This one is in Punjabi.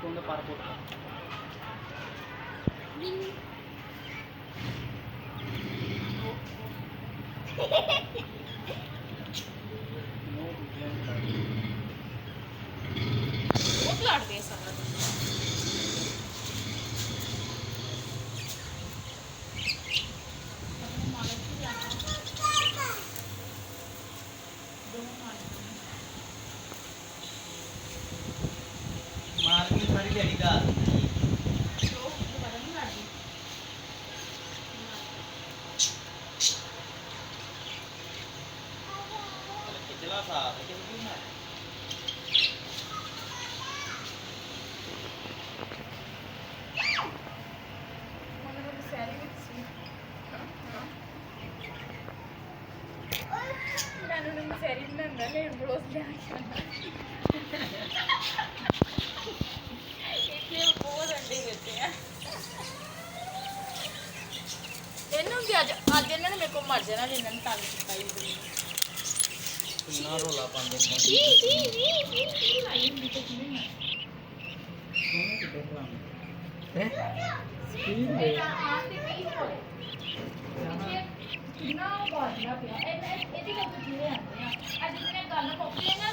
ਉਹਨੇ ਪਰ ਪੁੱਟ ਬਹੁਤ ਲੜਦੇ ਆ ਸਾਰਾ ਦਿਨ। ਮਾਰਕੀ ਸਾਰੀ ਦਿਹਾੜੀ ਦਾ ਖਿਚਲਾ ਸਾਹ ਤੇ ਕਿੰਨੀ ਨਾ ਇਹਨੂੰ ਵੀ ਅੱਜ ਇਹਨਾਂ ਨੇ ਮੇਰੇ ਕੋਲ ਮਰ ਜਾਣਾ ਜੇ ਇਹਨਾਂ ਨੇ ਤੰਗ ਕੀਤਾ ਹੀ ਕਿੰਨਾ ਰੋਲਾ ਪਾਉਂਦੇ ਨੇ ਤੂੰ ਕਿੱਥੇ ਖਲਾਉਂਦੇ ਹੈ ਕਿੰਨਾ ਬਾਜਣਾ ਪਿਆ ਇਹਦੀ ਗੱਲ ਤੇ ਜਿਹੜੇ ਆਉਂਦੇ ਆ ਅੱਜ ਜਿਹਨੇ ਗੱਲ ਮੁੱਕ ਜਾਏ ਨਾ